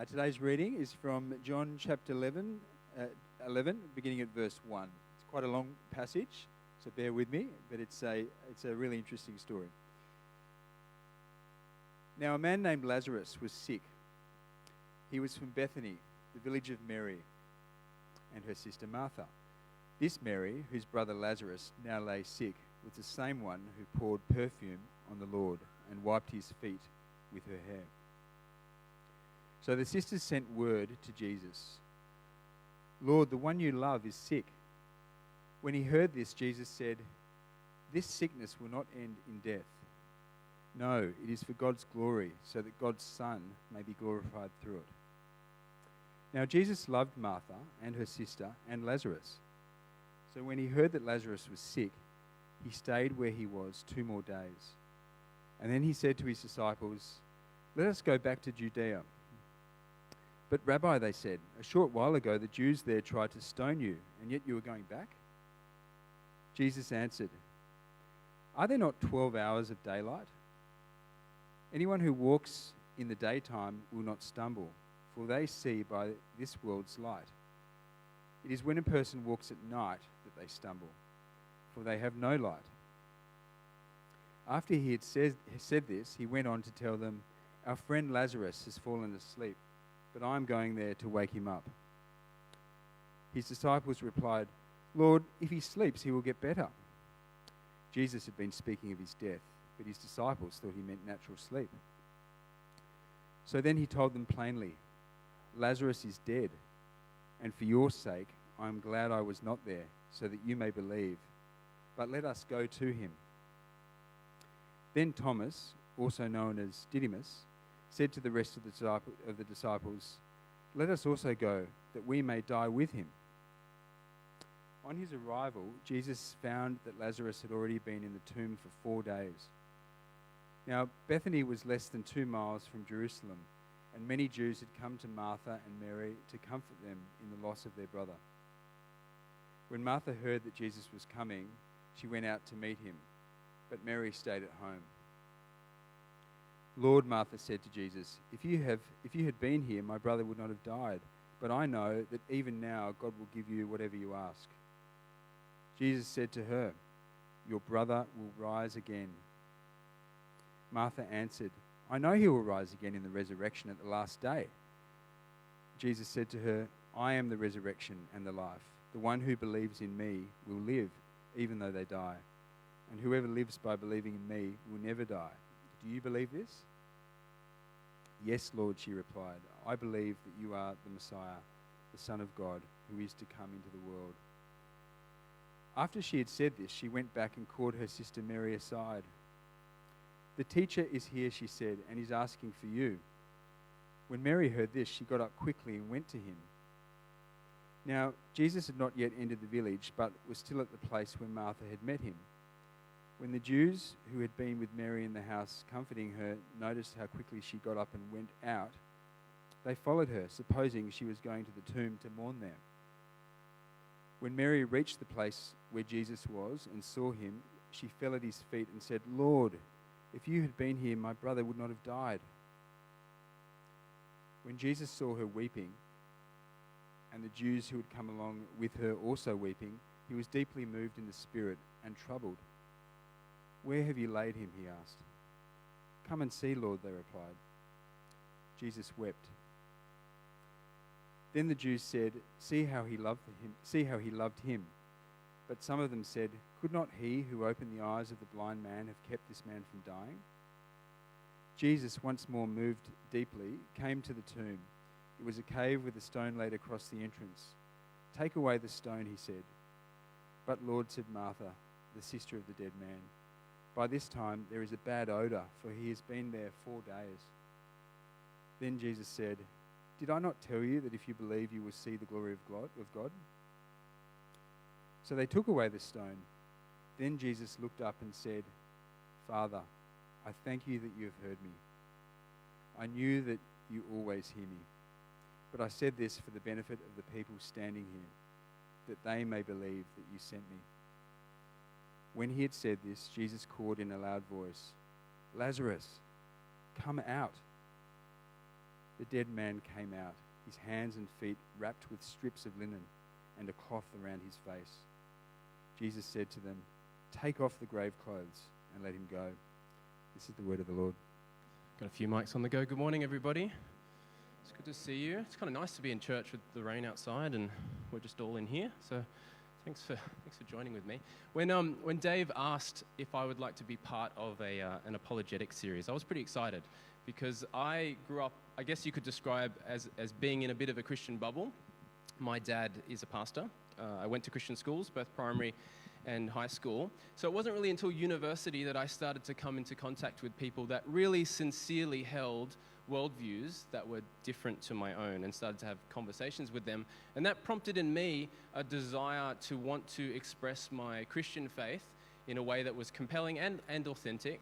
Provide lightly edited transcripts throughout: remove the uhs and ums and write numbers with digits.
Today's reading is from John chapter 11, beginning at verse 1. It's quite a long passage, so bear with me, but it's a really interesting story. Now a man named Lazarus was sick. He was from Bethany, the village of Mary and her sister Martha. This Mary, whose brother Lazarus now lay sick, was the same one who poured perfume on the Lord and wiped his feet with her hair. So the sisters sent word to Jesus, "Lord, the one you love is sick." When he heard this, Jesus said, "This sickness will not end in death. No, it is for God's glory, so that God's Son may be glorified through it." Now Jesus loved Martha and her sister and Lazarus. So when he heard that Lazarus was sick, he stayed where he was 2 more days. And then he said to his disciples, "Let us go back to Judea." "But Rabbi," they said, "a short while ago the Jews there tried to stone you, and yet you are going back?" Jesus answered, "Are there not 12 hours of daylight? Anyone who walks in the daytime will not stumble, for they see by this world's light. It is when a person walks at night that they stumble, for they have no light." After he had said this, he went on to tell them, "Our friend Lazarus has fallen asleep, but I am going there to wake him up." His disciples replied, "Lord, if he sleeps, he will get better." Jesus had been speaking of his death, but his disciples thought he meant natural sleep. So then he told them plainly, "Lazarus is dead, and for your sake I am glad I was not there, so that you may believe. But let us go to him." Then Thomas, also known as Didymus, said to the rest of the disciples, "Let us also go, that we may die with him." On his arrival, Jesus found that Lazarus had already been in the tomb for 4 days. Now, Bethany was less than 2 miles from Jerusalem, and many Jews had come to Martha and Mary to comfort them in the loss of their brother. When Martha heard that Jesus was coming, she went out to meet him, but Mary stayed at home. "Lord," Martha said to Jesus, if you had been here, my brother would not have died. But I know that even now God will give you whatever you ask." Jesus said to her, "Your brother will rise again." Martha answered, "I know he will rise again in the resurrection at the last day." Jesus said to her, "I am the resurrection and the life. The one who believes in me will live, even though they die. And whoever lives by believing in me will never die. Do you believe this?" "Yes, Lord," she replied. "I believe that you are the Messiah, the Son of God, who is to come into the world." After she had said this, she went back and called her sister Mary aside. "The teacher is here," she said, "and is asking for you." When Mary heard this, she got up quickly and went to him. Now, Jesus had not yet entered the village, but was still at the place where Martha had met him. When the Jews who had been with Mary in the house comforting her noticed how quickly she got up and went out, they followed her, supposing she was going to the tomb to mourn there. When Mary reached the place where Jesus was and saw him, she fell at his feet and said, "Lord, if you had been here, my brother would not have died." When Jesus saw her weeping, and the Jews who had come along with her also weeping, he was deeply moved in the spirit and troubled. "Where have you laid him?" he asked. "Come and see, Lord," they replied. Jesus wept. Then the Jews said, See how he loved him. But some of them said, "Could not he who opened the eyes of the blind man have kept this man from dying?" Jesus, once more moved deeply, came to the tomb. It was a cave with a stone laid across the entrance. "Take away the stone," he said. "But Lord," said Martha, the sister of the dead man, "by this time there is a bad odor, for he has been there 4 days." Then Jesus said, "Did I not tell you that if you believe you will see the glory of God?" So they took away the stone. Then Jesus looked up and said, "Father, I thank you that you have heard me. I knew that you always hear me. But I said this for the benefit of the people standing here, that they may believe that you sent me." When he had said this, Jesus called in a loud voice, "Lazarus, come out." The dead man came out, his hands and feet wrapped with strips of linen and a cloth around his face. Jesus said to them, "Take off the grave clothes and let him go." This is the word of the Lord. Got a few mics on the go. Good morning, everybody. It's good to see you. It's kind of nice to be in church with the rain outside, and we're just all in here. So thanks for joining with me. When Dave asked if I would like to be part of an apologetic series, I was pretty excited because I grew up, I guess you could describe as being in a bit of a Christian bubble. My dad is a pastor. I went to Christian schools, both primary and high school. So it wasn't really until university that I started to come into contact with people that really sincerely held worldviews that were different to my own, and started to have conversations with them. And that prompted in me a desire to want to express my Christian faith in a way that was compelling and authentic.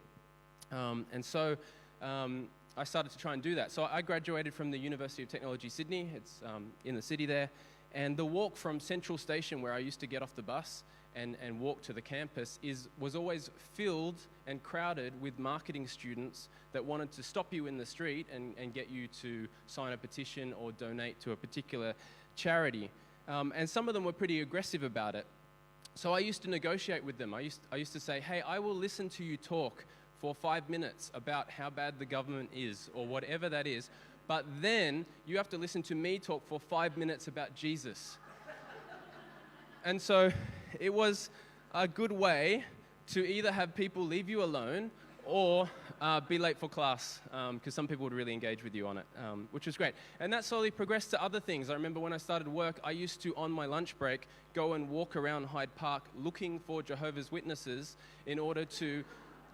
So I started to try and do that. So I graduated from the University of Technology, Sydney. It's in the city there. And the walk from Central Station, where I used to get off the bus and walk to the campus, was always filled and crowded with marketing students that wanted to stop you in the street and get you to sign a petition or donate to a particular charity. And some of them were pretty aggressive about it. So I used to negotiate with them. I used to say, "Hey, I will listen to you talk for 5 minutes about how bad the government is," or whatever that is, "but then you have to listen to me talk for 5 minutes about Jesus." And so it was a good way to either have people leave you alone or be late for class, because some people would really engage with you on it, which was great. And that slowly progressed to other things. I remember when I started work, I used to, on my lunch break, go and walk around Hyde Park looking for Jehovah's Witnesses in order to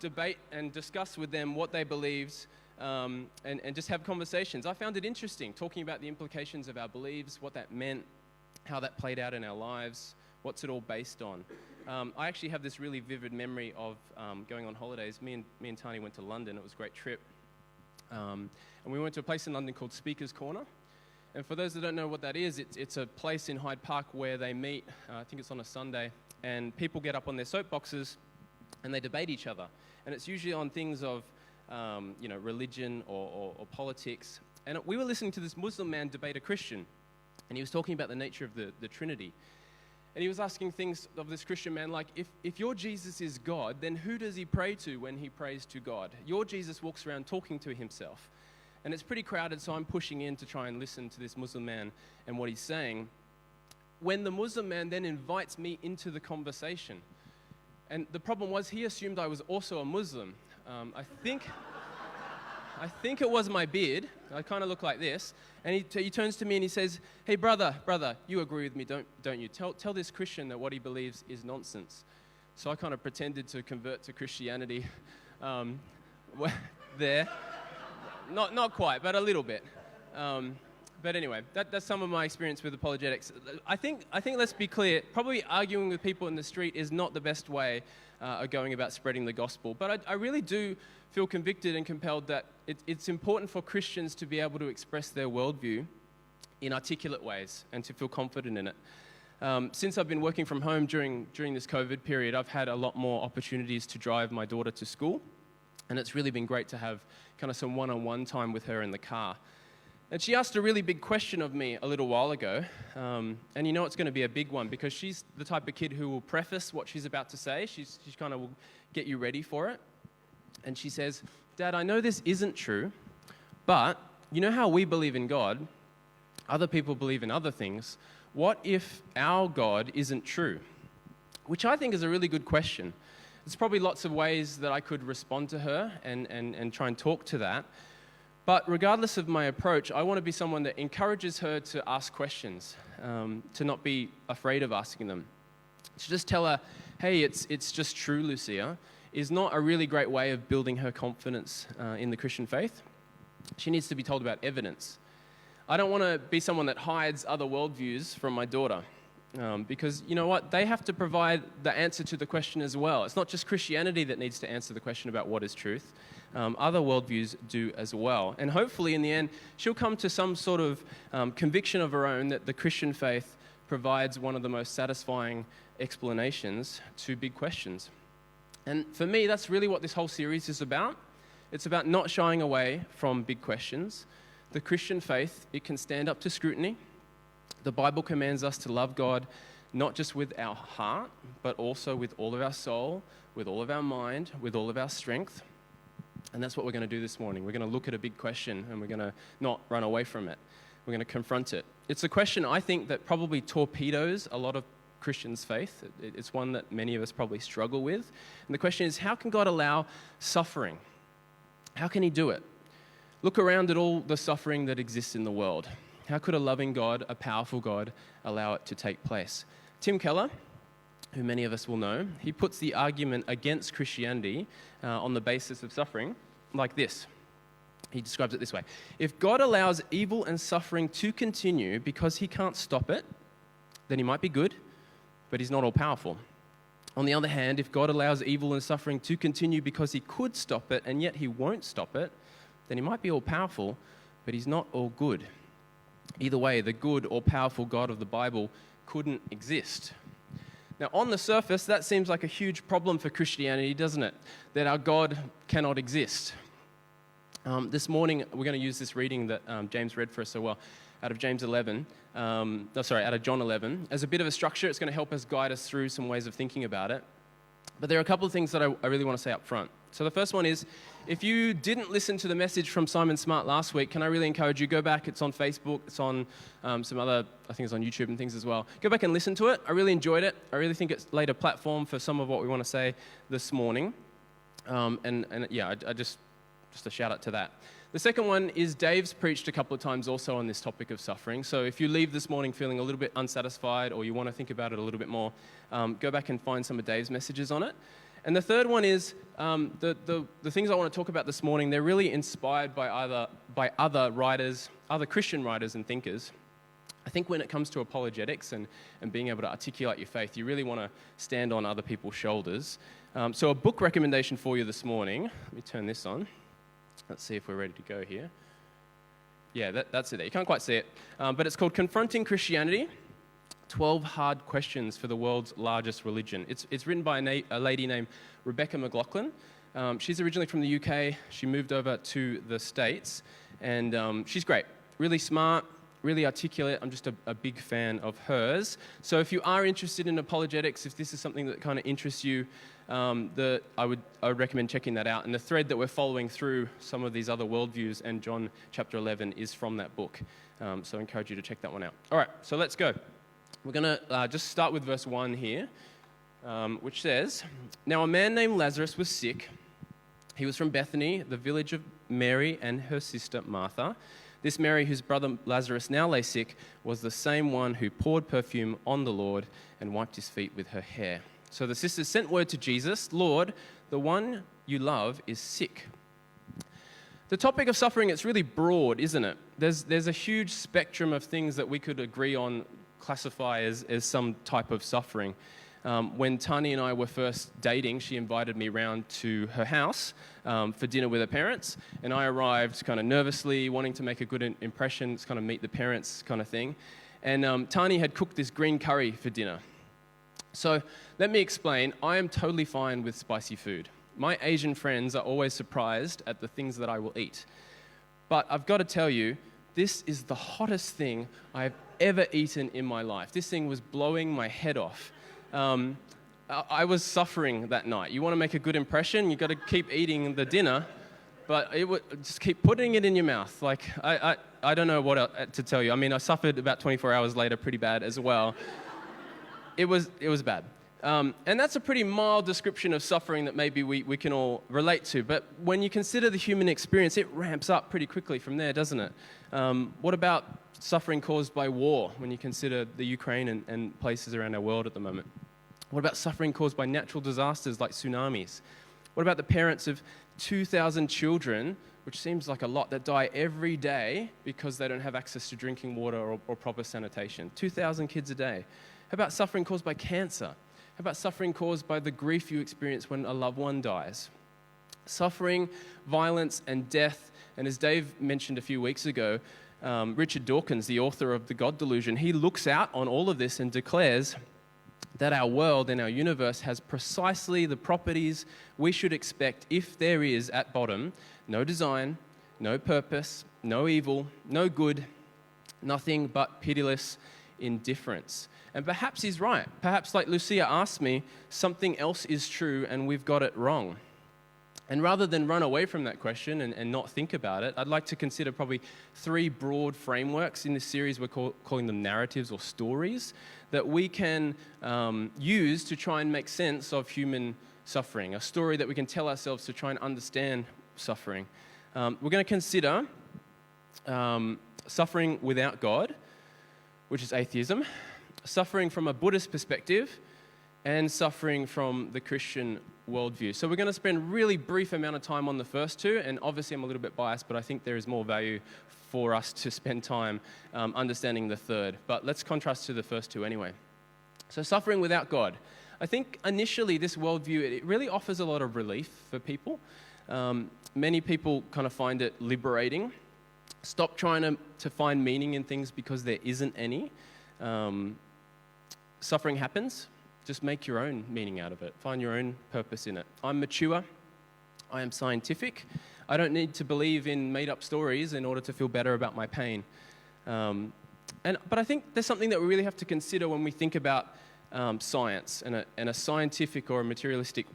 debate and discuss with them what they believed, and just have conversations. I found it interesting, talking about the implications of our beliefs, what that meant, how that played out in our lives, what's it all based on. I actually have this really vivid memory of going on holidays. Me and Tani went to London. It was a great trip. And we went to a place in London called Speaker's Corner. And for those that don't know what that is, it's a place in Hyde Park where they meet, I think it's on a Sunday, and people get up on their soapboxes and they debate each other. And it's usually on things of religion or politics. And we were listening to this Muslim man debate a Christian, and he was talking about the nature of the Trinity. And he was asking things of this Christian man like, if your Jesus is God, then who does he pray to when he prays to God? Your Jesus walks around talking to himself. And it's pretty crowded, so I'm pushing in to try and listen to this Muslim man and what he's saying. When the Muslim man then invites me into the conversation, and the problem was he assumed I was also a Muslim. I think it was my beard. I kind of look like this. And he turns to me and he says, "Hey, brother, you agree with me, don't you? Tell this Christian that what he believes is nonsense." So I kind of pretended to convert to Christianity there. Not quite, but a little bit. But anyway, that's some of my experience with apologetics. I think let's be clear, probably arguing with people in the street is not the best way of going about spreading the gospel. But I really do feel convicted and compelled that it's important for Christians to be able to express their worldview in articulate ways and to feel confident in it. Since I've been working from home during this COVID period, I've had a lot more opportunities to drive my daughter to school. And it's really been great to have kind of some one-on-one time with her in the car. And she asked a really big question of me a little while ago, and you know it's going to be a big one because she's the type of kid who will preface what she's about to say. She's kind of will get you ready for it. And she says, "Dad, I know this isn't true, but you know how we believe in God, other people believe in other things. What if our God isn't true?" Which I think is a really good question. There's probably lots of ways that I could respond to her and try and talk to that. But regardless of my approach, I want to be someone that encourages her to ask questions, to not be afraid of asking them. To just tell her, "Hey, it's just true, Lucia," is not a really great way of building her confidence in the Christian faith. She needs to be told about evidence. I don't want to be someone that hides other worldviews from my daughter. Because you know what? They have to provide the answer to the question as well. It's not just Christianity that needs to answer the question about what is truth. Other worldviews do as well. And hopefully in the end, she'll come to some sort of conviction of her own that the Christian faith provides one of the most satisfying explanations to big questions. And for me, that's really what this whole series is about. It's about not shying away from big questions. the Christian faith, it can stand up to scrutiny. The Bible commands us to love God not just with our heart, but also with all of our soul, with all of our mind, with all of our strength. And that's what we're going to do this morning. We're going to look at a big question, and we're going to not run away from it. We're going to confront it. It's a question, I think, that probably torpedoes a lot of Christians' faith. It's one that many of us probably struggle with. And the question is, how can God allow suffering? How can he do it? Look around at all the suffering that exists in the world. How could a loving God, a powerful God, allow it to take place? Tim Keller, who many of us will know, he puts the argument against Christianity on the basis of suffering like this. He describes it this way. If God allows evil and suffering to continue because he can't stop it, then he might be good, but he's not all-powerful. On the other hand, if God allows evil and suffering to continue because he could stop it and yet he won't stop it, then he might be all-powerful, but he's not all-good. Either way, the good or powerful God of the Bible couldn't exist. Now, on the surface, that seems like a huge problem for Christianity, doesn't it? That our God cannot exist. This morning, we're going to use this reading that James read for us so well, out of John 11. As a bit of a structure, it's going to help us guide us through some ways of thinking about it. But there are a couple of things that I really want to say up front. So the first one is, if you didn't listen to the message from Simon Smart last week, can I really encourage you, go back. It's on Facebook. It's on some other, I think it's on YouTube and things as well. Go back and listen to it. I really enjoyed it. I really think it's laid a platform for some of what we want to say this morning. I just a shout out to that. The second one is Dave's preached a couple of times also on this topic of suffering. So if you leave this morning feeling a little bit unsatisfied or you want to think about it a little bit more, go back and find some of Dave's messages on it. And the third one is the things I want to talk about this morning. They're really inspired by other writers, other Christian writers and thinkers. I think when it comes to apologetics and being able to articulate your faith, you really want to stand on other people's shoulders. So a book recommendation for you this morning. Let me turn this on. Let's see if we're ready to go here. Yeah, that's it there. You can't quite see it. But it's called Confronting Christianity, 12 Hard Questions for the World's Largest Religion. It's written by a lady named Rebecca McLaughlin. She's originally from the UK. She moved over to the States, and she's great. Really smart, really articulate. I'm just a big fan of hers. So if you are interested in apologetics, if this is something that kind of interests you, I would recommend checking that out. And the thread that we're following through some of these other worldviews and John chapter 11 is from that book. So I encourage you to check that one out. All right, so let's go. We're going to just start with verse 1 here, which says, Now a man named Lazarus was sick. He was from Bethany, the village of Mary and her sister Martha. This Mary, whose brother Lazarus now lay sick, was the same one who poured perfume on the Lord and wiped his feet with her hair. So the sisters sent word to Jesus, Lord, the one you love is sick. The topic of suffering, it's really broad, isn't it? There's a huge spectrum of things that we could agree on, classify as some type of suffering. When Tani and I were first dating, she invited me round to her house for dinner with her parents, and I arrived kind of nervously, wanting to make a good impression, kind of meet the parents kind of thing. And Tani had cooked this green curry for dinner. So let me explain. I am totally fine with spicy food. My Asian friends are always surprised at the things that I will eat. But I've got to tell you, this is the hottest thing I've ever eaten in my life. This thing was blowing my head off. I was suffering that night. You want to make a good impression, you've got to keep eating the dinner, but just keep putting it in your mouth. Like, I don't know what to tell you. I mean, I suffered about 24 hours later pretty bad as well. It was bad. And that's a pretty mild description of suffering that maybe we can all relate to. But when you consider the human experience, it ramps up pretty quickly from there, doesn't it? What about suffering caused by war, when you consider the Ukraine and places around our world at the moment? What about suffering caused by natural disasters like tsunamis? What about the parents of 2,000 children, which seems like a lot, that die every day because they don't have access to drinking water or proper sanitation? 2,000 kids a day. How about suffering caused by cancer? How about suffering caused by the grief you experience when a loved one dies? Suffering, violence, and death. And as Dave mentioned a few weeks ago, Richard Dawkins, the author of The God Delusion, he looks out on all of this and declares that our world and our universe has precisely the properties we should expect if there is, at bottom, no design, no purpose, no evil, no good, nothing but pitiless indifference. And perhaps he's right. Perhaps, like Lucia asked me, something else is true and we've got it wrong. And rather than run away from that question and not think about it, I'd like to consider probably 3 broad frameworks in this series. We're calling them narratives or stories that we can use to try and make sense of human suffering, a story that we can tell ourselves to try and understand suffering. We're going to consider suffering without God, which is atheism, suffering from a Buddhist perspective, and suffering from the Christian worldview. So we're going to spend a really brief amount of time on the first 2, and obviously I'm a little bit biased, but I think there is more value for us to spend time understanding the third. But let's contrast to the first 2 anyway. So suffering without God. I think initially this worldview, it really offers a lot of relief for people. Many people kind of find it liberating. Stop trying to find meaning in things because there isn't any. Suffering happens. Just make your own meaning out of it. Find your own purpose in it. I'm mature. I am scientific. I don't need to believe in made-up stories in order to feel better about my pain. But I think there's something that we really have to consider when we think about science and a scientific or a materialistic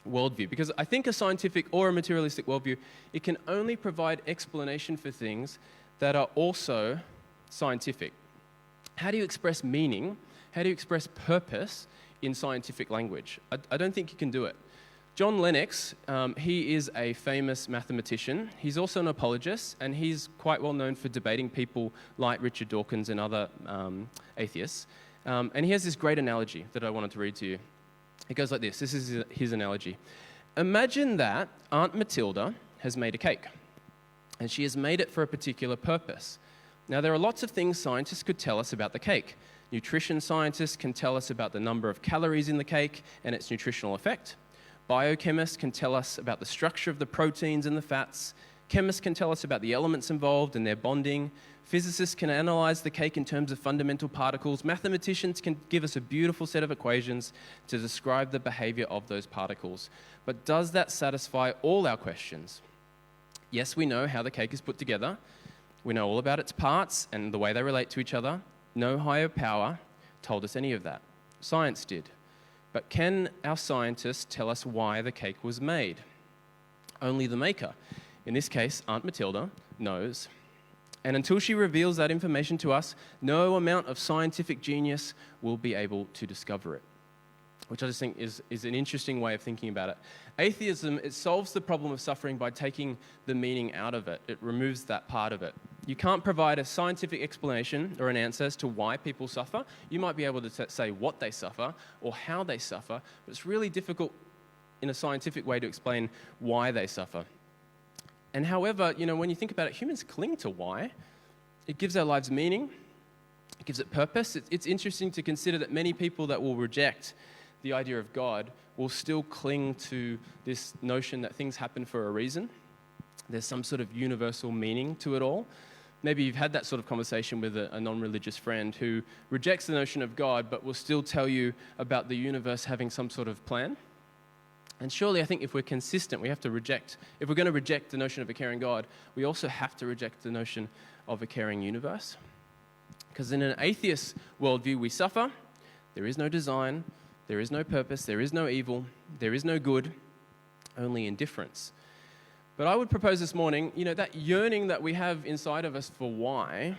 worldview. Because I think a scientific or a materialistic worldview, it can only provide explanation for things that are also scientific. How do you express meaning? How do you express purpose in scientific language? I don't think you can do it. John Lennox, he is a famous mathematician. He's also an apologist, and he's quite well known for debating people like Richard Dawkins and other atheists. And he has this great analogy that I wanted to read to you. It goes like this. This is his analogy. Imagine that Aunt Matilda has made a cake, and she has made it for a particular purpose. Now, there are lots of things scientists could tell us about the cake. Nutrition scientists can tell us about the number of calories in the cake and its nutritional effect. Biochemists can tell us about the structure of the proteins and the fats. Chemists can tell us about the elements involved and their bonding. Physicists can analyze the cake in terms of fundamental particles. Mathematicians can give us a beautiful set of equations to describe the behavior of those particles. But does that satisfy all our questions? Yes, we know how the cake is put together. We know all about its parts and the way they relate to each other. No higher power told us any of that. Science did. But can our scientists tell us why the cake was made? Only the maker, in this case, Aunt Matilda, knows. And until she reveals that information to us, no amount of scientific genius will be able to discover it. Which I just think is an interesting way of thinking about it. Atheism, it solves the problem of suffering by taking the meaning out of it. It removes that part of it. You can't provide a scientific explanation or an answer as to why people suffer. You might be able to say what they suffer or how they suffer, but it's really difficult in a scientific way to explain why they suffer. And however, when you think about it, humans cling to why. It gives our lives meaning. It gives it purpose. It's interesting to consider that many people that will reject the idea of God will still cling to this notion that things happen for a reason. There's some sort of universal meaning to it all. Maybe you've had that sort of conversation with a non-religious friend who rejects the notion of God but will still tell you about the universe having some sort of plan. And surely I think if we're consistent, we have to reject, if we're going to reject the notion of a caring God, we also have to reject the notion of a caring universe. Because in an atheist worldview, we suffer, there is no design, there is no purpose, there is no evil, there is no good, only indifference. But I would propose this morning, that yearning that we have inside of us for why,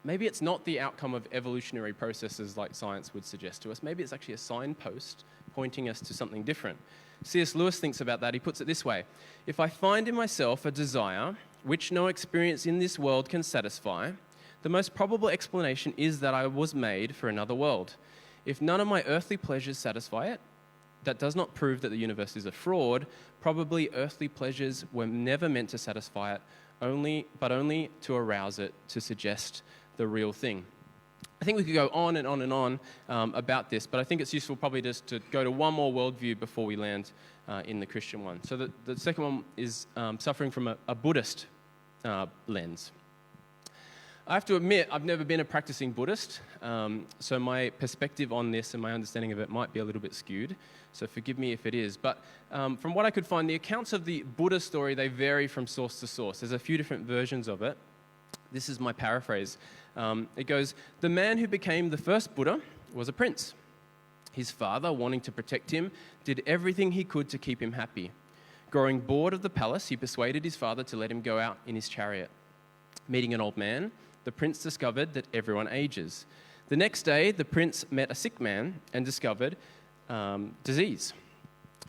maybe it's not the outcome of evolutionary processes like science would suggest to us. Maybe it's actually a signpost pointing us to something different. C.S. Lewis thinks about that. He puts it this way: if I find in myself a desire which no experience in this world can satisfy, the most probable explanation is that I was made for another world. If none of my earthly pleasures satisfy it, that does not prove that the universe is a fraud. Probably earthly pleasures were never meant to satisfy it, but only to arouse it, to suggest the real thing. I think we could go on and on and on about this, but I think it's useful probably just to go to one more worldview before we land in the Christian one. So the second one is suffering from a Buddhist lens. I have to admit, I've never been a practicing Buddhist, so my perspective on this and my understanding of it might be a little bit skewed, so forgive me if it is. But from what I could find, the accounts of the Buddha story, they vary from source to source. There's a few different versions of it. This is my paraphrase. It goes, "The man who became the first Buddha was a prince. His father, wanting to protect him, did everything he could to keep him happy. Growing bored of the palace, he persuaded his father to let him go out in his chariot. Meeting an old man, the prince discovered that everyone ages. The next day, the prince met a sick man and discovered disease.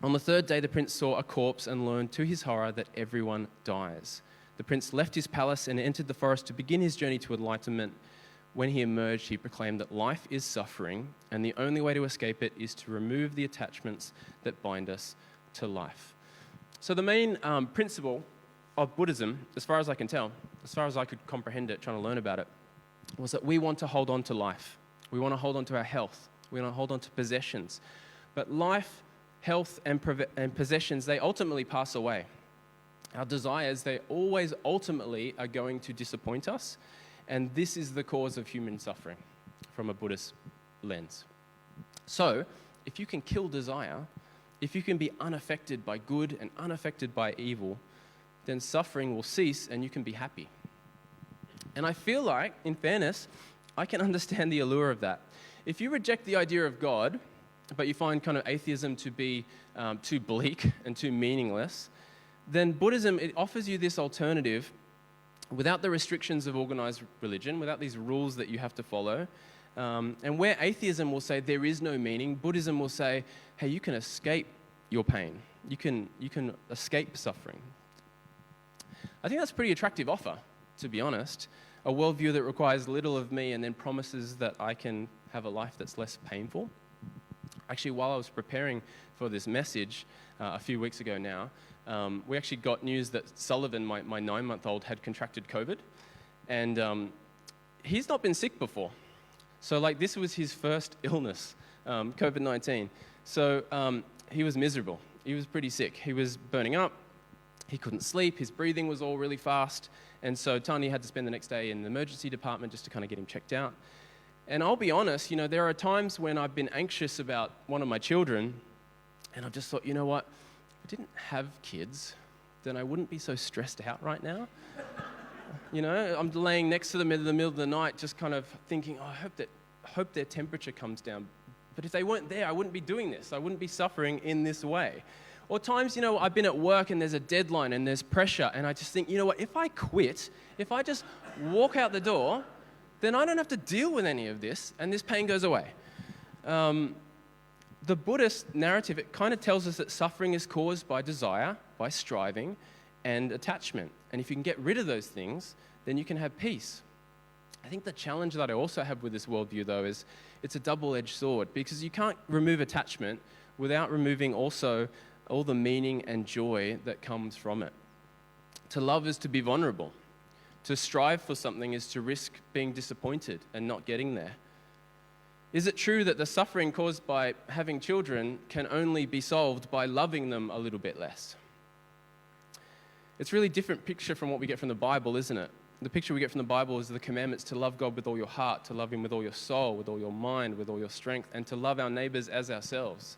On the third day, the prince saw a corpse and learned to his horror that everyone dies. The prince left his palace and entered the forest to begin his journey to enlightenment. When he emerged, he proclaimed that life is suffering, and the only way to escape it is to remove the attachments that bind us to life." So the main principle of Buddhism, as far as I can tell, as far as I could comprehend it, trying to learn about it, was that we want to hold on to life. We want to hold on to our health. We want to hold on to possessions. But life, health, and possessions, they ultimately pass away. Our desires, they always ultimately are going to disappoint us, and this is the cause of human suffering from a Buddhist lens. So, if you can kill desire, if you can be unaffected by good and unaffected by evil, then suffering will cease and you can be happy. And I feel like, in fairness, I can understand the allure of that. If you reject the idea of God, but you find kind of atheism to be too bleak and too meaningless, then Buddhism, it offers you this alternative without the restrictions of organized religion, without these rules that you have to follow. And where atheism will say there is no meaning, Buddhism will say, hey, you can escape your pain. You can escape suffering. I think that's a pretty attractive offer, to be honest. A worldview that requires little of me and then promises that I can have a life that's less painful. Actually, while I was preparing for this message a few weeks ago now, we actually got news that Sullivan, my 9-month-old, had contracted COVID. And he's not been sick before. So this was his first illness, COVID-19. So he was miserable. He was pretty sick. He was burning up. He couldn't sleep. His breathing was all really fast. And so Tanya had to spend the next day in the emergency department just to kind of get him checked out. And I'll be honest, there are times when I've been anxious about one of my children, and I've just thought, you know what, if I didn't have kids, then I wouldn't be so stressed out right now. I'm laying next to them in the middle of the night just kind of thinking, I hope their temperature comes down. But if they weren't there, I wouldn't be doing this. I wouldn't be suffering in this way. Or times, I've been at work and there's a deadline and there's pressure, and I just think, if I quit, if I just walk out the door, then I don't have to deal with any of this, and this pain goes away. The Buddhist narrative, it kind of tells us that suffering is caused by desire, by striving, and attachment. And if you can get rid of those things, then you can have peace. I think the challenge that I also have with this worldview, though, is it's a double-edged sword, because you can't remove attachment without removing also all the meaning and joy that comes from it. To love is to be vulnerable. To strive for something is to risk being disappointed and not getting there. Is it true that the suffering caused by having children can only be solved by loving them a little bit less? It's a really different picture from what we get from the Bible, isn't it? The picture we get from the Bible is the commandments to love God with all your heart, to love Him with all your soul, with all your mind, with all your strength, and to love our neighbors as ourselves.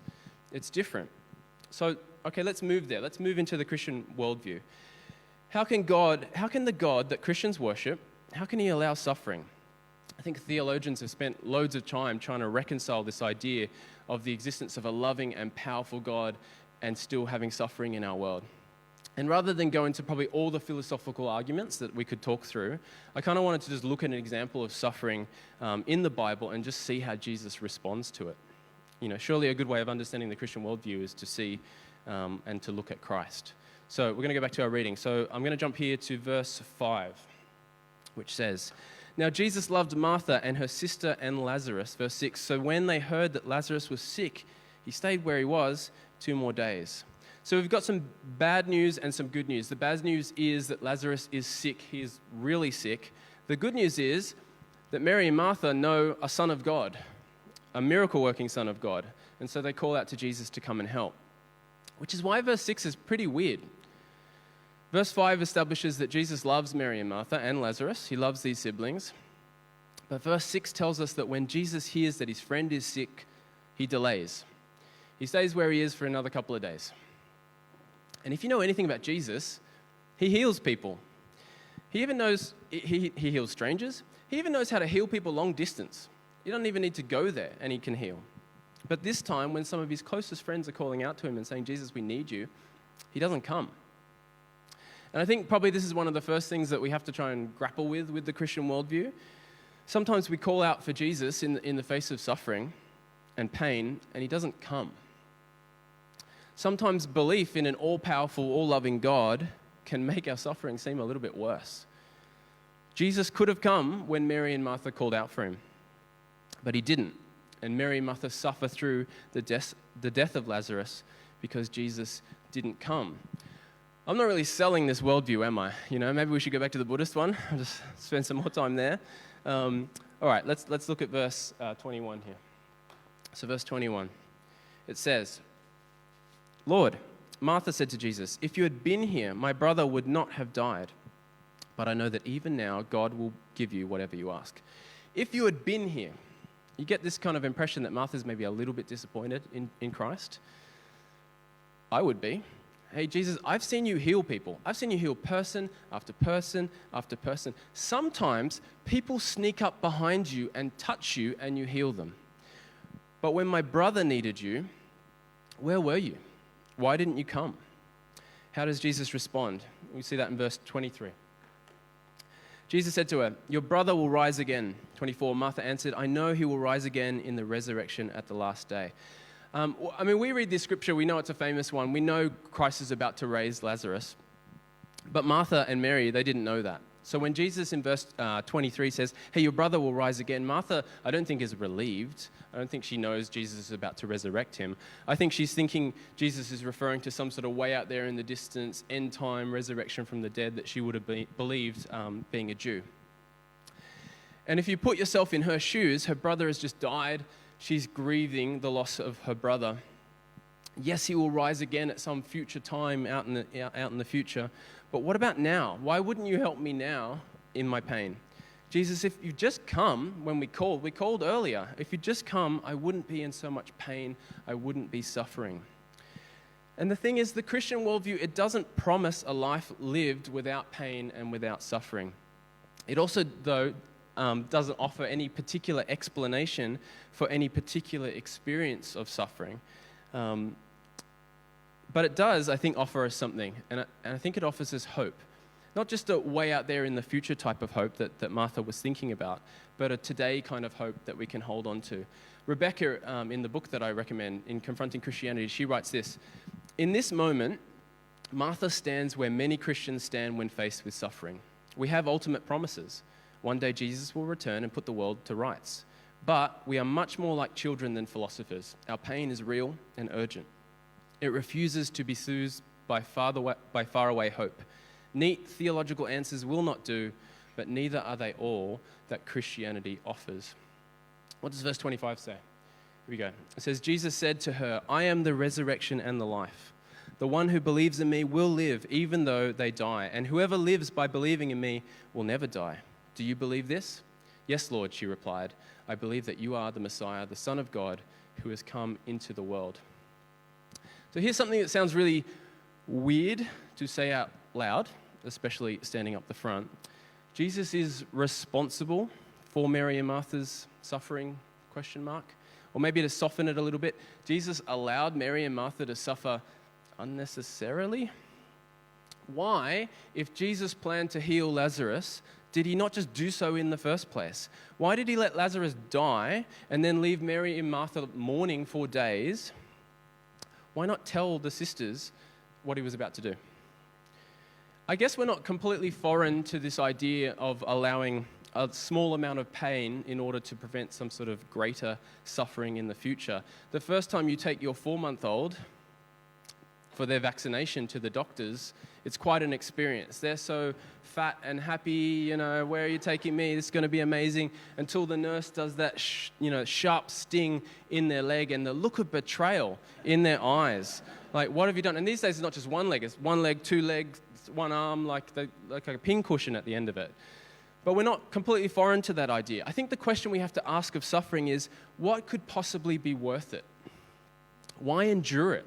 It's different. So, okay, let's move there. Let's move into the Christian worldview. How can the God that Christians worship, how can He allow suffering? I think theologians have spent loads of time trying to reconcile this idea of the existence of a loving and powerful God and still having suffering in our world. And rather than go into probably all the philosophical arguments that we could talk through, I kind of wanted to just look at an example of suffering in the Bible and just see how Jesus responds to it. Surely a good way of understanding the Christian worldview is to see and to look at Christ. So we're going to go back to our reading. So I'm going to jump here to verse 5, which says, "Now Jesus loved Martha and her sister and Lazarus." Verse 6, "So when they heard that Lazarus was sick, He stayed where He was 2 more days." So we've got some bad news and some good news. The bad news is that Lazarus is sick. He is really sick. The good news is that Mary and Martha know a Son of God, a miracle-working Son of God. And so they call out to Jesus to come and help. Which is why verse 6 is pretty weird. Verse 5 establishes that Jesus loves Mary and Martha and Lazarus. He loves these siblings. But verse 6 tells us that when Jesus hears that his friend is sick, he delays. He stays where he is for another couple of days. And if you know anything about Jesus, he heals people. He even knows, he heals strangers. He even knows how to heal people long distance. You don't even need to go there and he can heal. But this time, when some of his closest friends are calling out to him and saying, Jesus, we need you, he doesn't come. And I think probably this is one of the first things that we have to try and grapple with the Christian worldview. Sometimes we call out for Jesus in the face of suffering and pain, and he doesn't come. Sometimes belief in an all-powerful, all-loving God can make our suffering seem a little bit worse. Jesus could have come when Mary and Martha called out for him, but he didn't. And Mary and Martha suffer through the death of Lazarus because Jesus didn't come. I'm not really selling this worldview, am I? Maybe we should go back to the Buddhist one. I'll just spend some more time there. All right, let's look at verse 21 here. So verse 21, it says, Lord, Martha said to Jesus, if you had been here, my brother would not have died. But I know that even now God will give you whatever you ask. If you had been here, you get this kind of impression that Martha's maybe a little bit disappointed in Christ. I would be. Hey, Jesus, I've seen you heal people. I've seen you heal person after person after person. Sometimes people sneak up behind you and touch you and you heal them. But when my brother needed you, where were you? Why didn't you come? How does Jesus respond? We see that in verse 23. Jesus said to her, your brother will rise again. 24, Martha answered, I know he will rise again in the resurrection at the last day. We read this scripture, we know it's a famous one. We know Christ is about to raise Lazarus. But Martha and Mary, they didn't know that. So when Jesus in verse 23 says, hey, your brother will rise again, Martha, I don't think is relieved. I don't think she knows Jesus is about to resurrect him. I think she's thinking Jesus is referring to some sort of way out there in the distance, end time resurrection from the dead that she would have believed being a Jew. And if you put yourself in her shoes, her brother has just died. She's grieving the loss of her brother. Yes, he will rise again at some future time out in the future. But what about now? Why wouldn't you help me now in my pain? Jesus, if you just come when we called earlier. If you just come, I wouldn't be in so much pain. I wouldn't be suffering. And the thing is, the Christian worldview, it doesn't promise a life lived without pain and without suffering. It also, though, doesn't offer any particular explanation for any particular experience of suffering. But it does, I think, offer us something. And I think it offers us hope. Not just a way out there in the future type of hope that Martha was thinking about, but a today kind of hope that we can hold on to. Rebecca, in the book that I recommend, in Confronting Christianity, she writes this. In this moment, Martha stands where many Christians stand when faced with suffering. We have ultimate promises. One day Jesus will return and put the world to rights. But we are much more like children than philosophers. Our pain is real and urgent. It refuses to be soothed by faraway hope. Neat theological answers will not do, but neither are they all that Christianity offers. What does verse 25 say? Here we go. It says, Jesus said to her, I am the resurrection and the life. The one who believes in me will live even though they die, and whoever lives by believing in me will never die. Do you believe this? Yes, Lord, she replied. I believe that you are the Messiah, the Son of God, who has come into the world. So here's something that sounds really weird to say out loud, especially standing up the front. Jesus is responsible for Mary and Martha's suffering, ? Or maybe to soften it a little bit, Jesus allowed Mary and Martha to suffer unnecessarily? Why, if Jesus planned to heal Lazarus, did he not just do so in the first place? Why did he let Lazarus die and then leave Mary and Martha mourning for days? Why not tell the sisters what he was about to do? I guess we're not completely foreign to this idea of allowing a small amount of pain in order to prevent some sort of greater suffering in the future. The first time you take your 4-month-old for their vaccination to the doctors, it's quite an experience. They're so fat and happy, where are you taking me? This is going to be amazing, until the nurse does that, sharp sting in their leg and the look of betrayal in their eyes. Like, what have you done? And these days it's not just one leg, it's one leg, 2 legs, one arm, like a pin cushion at the end of it. But we're not completely foreign to that idea. I think the question we have to ask of suffering is, what could possibly be worth it? Why endure it?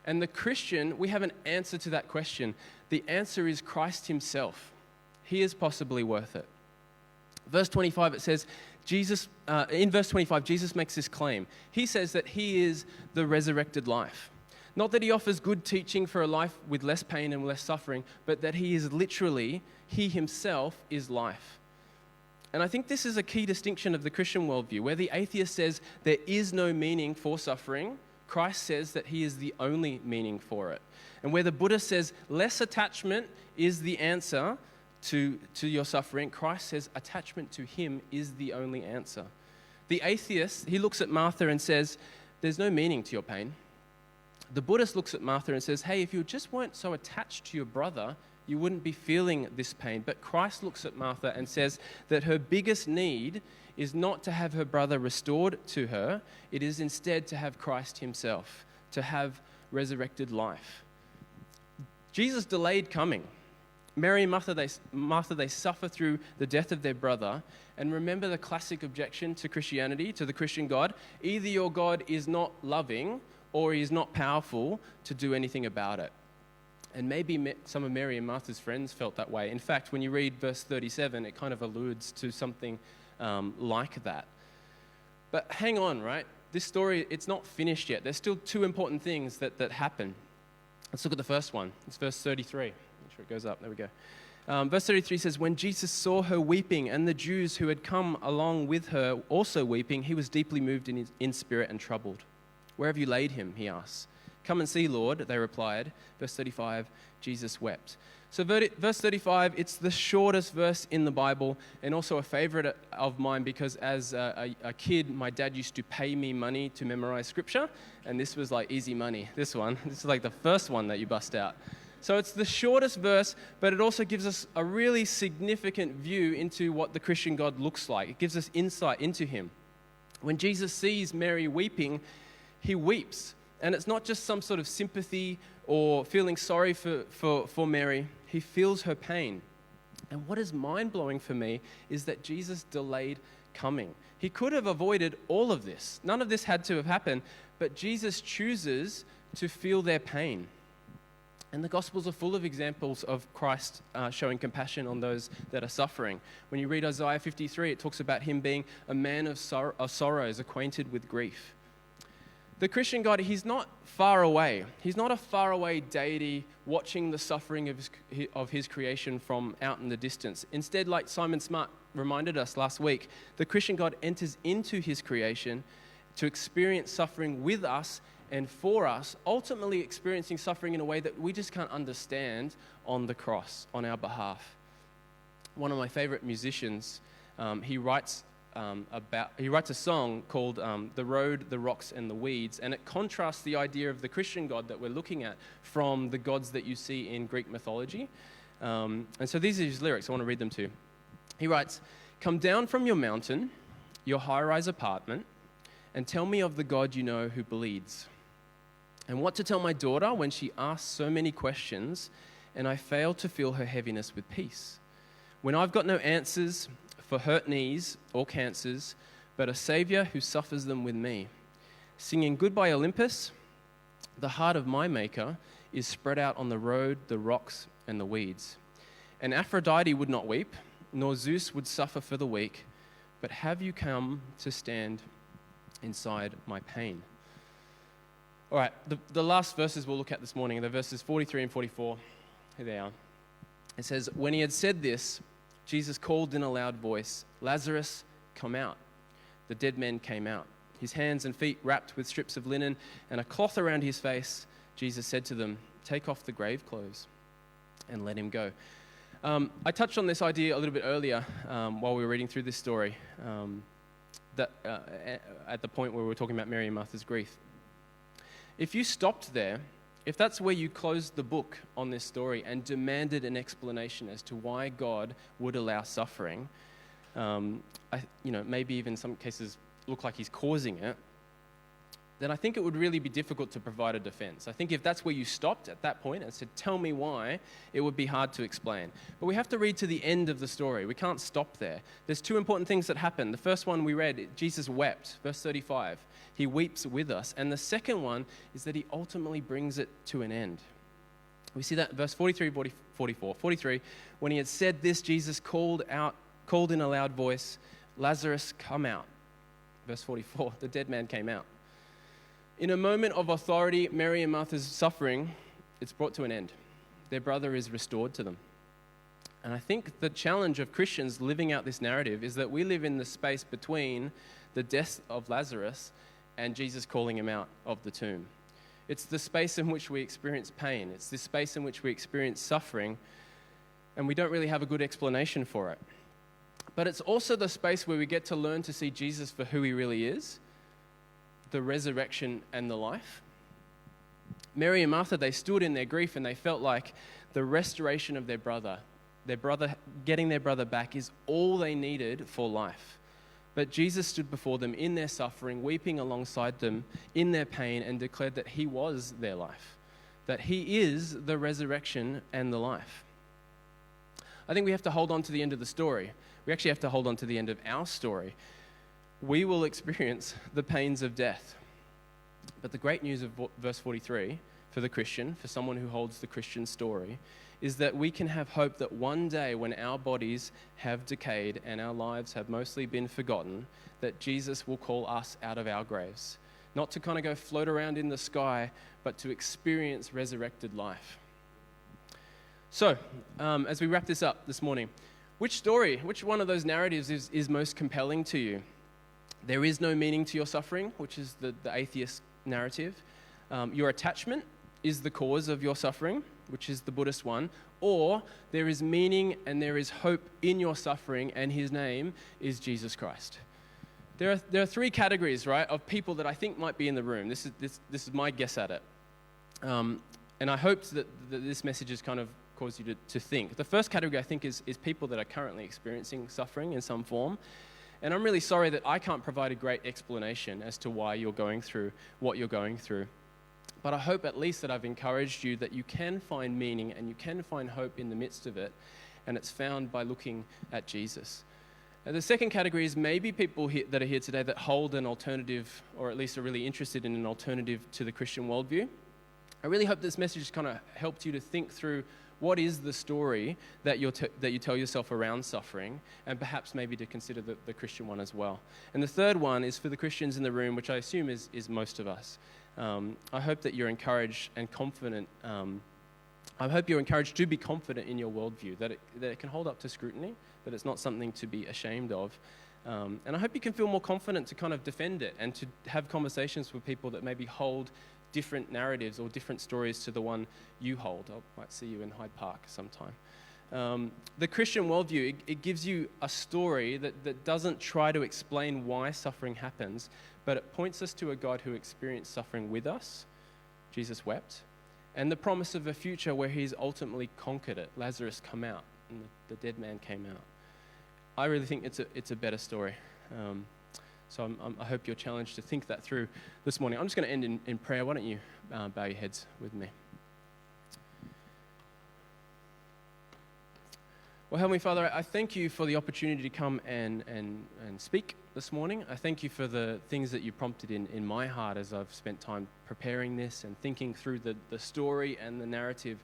And the Christian, we have an answer to that question. The answer is Christ himself. He is possibly worth it. Verse 25, it says, in verse 25, Jesus makes this claim. He says that he is the resurrected life. Not that he offers good teaching for a life with less pain and less suffering, but that he is literally, he himself is life. And I think this is a key distinction of the Christian worldview. Where the atheist says there is no meaning for suffering, Christ says that he is the only meaning for it. And where the Buddhist says less attachment is the answer to your suffering, Christ says attachment to him is the only answer. The atheist, he looks at Martha and says, there's no meaning to your pain. The Buddhist looks at Martha and says, hey, if you just weren't so attached to your brother, you wouldn't be feeling this pain. But Christ looks at Martha and says that her biggest need is not to have her brother restored to her, it is instead to have Christ himself, to have resurrected life. Jesus delayed coming. Mary and Martha, they suffer through the death of their brother. And remember the classic objection to Christianity, to the Christian God? Either your God is not loving or he is not powerful to do anything about it. And maybe some of Mary and Martha's friends felt that way. In fact, when you read verse 37, it kind of alludes to something like that. But hang on, right? This story, it's not finished yet. There's still two important things that happen. Let's look at the first one. It's verse 33. Make sure it goes up. There we go. Verse 33 says, when Jesus saw her weeping and the Jews who had come along with her also weeping, he was deeply moved in spirit and troubled. Where have you laid him? He asked. Come and see, Lord, they replied. Verse 35, Jesus wept. So verse 35, it's the shortest verse in the Bible and also a favorite of mine because as a kid, my dad used to pay me money to memorize scripture, and this was like easy money, this is like the first one that you bust out. So it's the shortest verse, but it also gives us a really significant view into what the Christian God looks like. It gives us insight into him. When Jesus sees Mary weeping, he weeps. And it's not just some sort of sympathy or feeling sorry for Mary. He feels her pain. And what is mind-blowing for me is that Jesus delayed coming. He could have avoided all of this. None of this had to have happened, but Jesus chooses to feel their pain. And the Gospels are full of examples of Christ showing compassion on those that are suffering. When you read Isaiah 53, it talks about him being a man of sorrows, acquainted with grief. The Christian God, he's not far away. He's not a faraway deity watching the suffering of his creation from out in the distance. Instead, like Simon Smart reminded us last week, the Christian God enters into his creation to experience suffering with us and for us, ultimately experiencing suffering in a way that we just can't understand on the cross, on our behalf. One of my favorite musicians, he writes a song called The Road, the Rocks and the Weeds, and it contrasts the idea of the Christian God that we're looking at from the gods that you see in Greek mythology. And so these are his lyrics. I want to read them to you. He writes, "Come down from your mountain, your high-rise apartment, and tell me of the God you know who bleeds. And what to tell my daughter when she asks so many questions, and I fail to fill her heaviness with peace. When I've got no answers for hurt knees or cancers, but a Savior who suffers them with me. Singing Goodbye Olympus, the heart of my Maker is spread out on the road, the rocks, and the weeds. And Aphrodite would not weep, nor Zeus would suffer for the weak, but have you come to stand inside my pain?" All right, the last verses we'll look at this morning, the verses 43 and 44, here they are. It says, "When he had said this, Jesus called in a loud voice, 'Lazarus, come out.' The dead man came out, his hands and feet wrapped with strips of linen and a cloth around his face. Jesus said to them, 'Take off the grave clothes and let him go.'" I touched on this idea a little bit earlier while we were reading through this story, at the point where we were talking about Mary and Martha's grief. If you stopped there, if that's where you closed the book on this story and demanded an explanation as to why God would allow suffering, maybe even in some cases look like he's causing it, then I think it would really be difficult to provide a defense. I think if that's where you stopped at that point and said, tell me why, it would be hard to explain. But we have to read to the end of the story. We can't stop there. There's two important things that happen. The first one we read, Jesus wept, verse 35. He weeps with us. And the second one is that he ultimately brings it to an end. We see that in verse 43, 44. 43, when he had said this, Jesus called in a loud voice, Lazarus, come out. Verse 44, the dead man came out. In a moment of authority, Mary and Martha's suffering, it's brought to an end. Their brother is restored to them. And I think the challenge of Christians living out this narrative is that we live in the space between the death of Lazarus and Jesus calling him out of the tomb. It's the space in which we experience pain. It's the space in which we experience suffering, and we don't really have a good explanation for it. But it's also the space where we get to learn to see Jesus for who he really is, the resurrection and the life. Mary and Martha, they stood in their grief and they felt like the restoration of their brother, getting their brother back is all they needed for life. But Jesus stood before them in their suffering, weeping alongside them in their pain, and declared that he was their life, that he is the resurrection and the life. I think we have to hold on to the end of the story. We actually have to hold on to the end of our story. We will experience the pains of death. But the great news of verse 43 for the Christian, for someone who holds the Christian story, is that we can have hope that one day when our bodies have decayed and our lives have mostly been forgotten, that Jesus will call us out of our graves. Not to kind of go float around in the sky, but to experience resurrected life. So, as we wrap this up this morning, which one of those narratives is most compelling to you? There is no meaning to your suffering, which is the atheist narrative. Your attachment is the cause of your suffering, which is the Buddhist one. Or there is meaning and there is hope in your suffering, and his name is Jesus Christ. There are three categories, right, of people that I think might be in the room. This is my guess at it. And I hope that this message has kind of caused you to think. The first category, I think, is people that are currently experiencing suffering in some form. And I'm really sorry that I can't provide a great explanation as to why you're going through what you're going through. But I hope at least that I've encouraged you that you can find meaning and you can find hope in the midst of it. And it's found by looking at Jesus. And the second category is maybe people that are here today that hold an alternative, or at least are really interested in an alternative to the Christian worldview. I really hope this message kind of helped you to think through what is the story that you tell yourself around suffering, and perhaps maybe to consider the Christian one as well. And the third one is for the Christians in the room, which I assume is most of us. I hope that you're encouraged and confident. I hope you're encouraged to be confident in your worldview, that it can hold up to scrutiny, that it's not something to be ashamed of. And I hope you can feel more confident to kind of defend it and to have conversations with people that maybe hold different narratives or different stories to the one you hold. I might see you in Hyde Park sometime. The Christian worldview, it gives you a story that doesn't try to explain why suffering happens, but it points us to a God who experienced suffering with us. Jesus wept. And the promise of a future where he's ultimately conquered it. Lazarus come out, and the dead man came out. I really think it's a better story. So I hope you're challenged to think that through this morning. I'm just going to end in prayer. Why don't you bow your heads with me? Well, Heavenly Father, I thank you for the opportunity to come and speak this morning. I thank you for the things that you prompted in my heart as I've spent time preparing this and thinking through the story and the narrative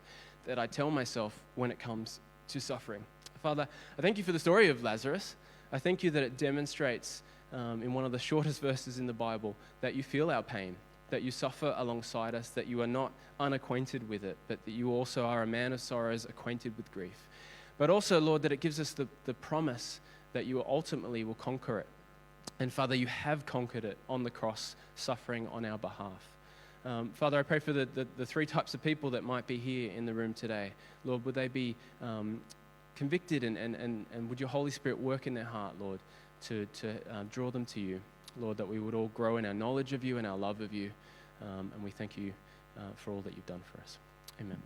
that I tell myself when it comes to suffering. Father, I thank you for the story of Lazarus. I thank you that it demonstrates in one of the shortest verses in the Bible that you feel our pain, that you suffer alongside us, that you are not unacquainted with it, but that you also are a man of sorrows, acquainted with grief. But also, Lord, that it gives us the promise that you ultimately will conquer it. And Father, you have conquered it on the cross, suffering on our behalf. Father, I pray for the three types of people that might be here in the room today. Lord, would they be convicted and would your Holy Spirit work in their heart, Lord, to draw them to you. Lord, that we would all grow in our knowledge of you and our love of you. And we thank you for all that you've done for us. Amen.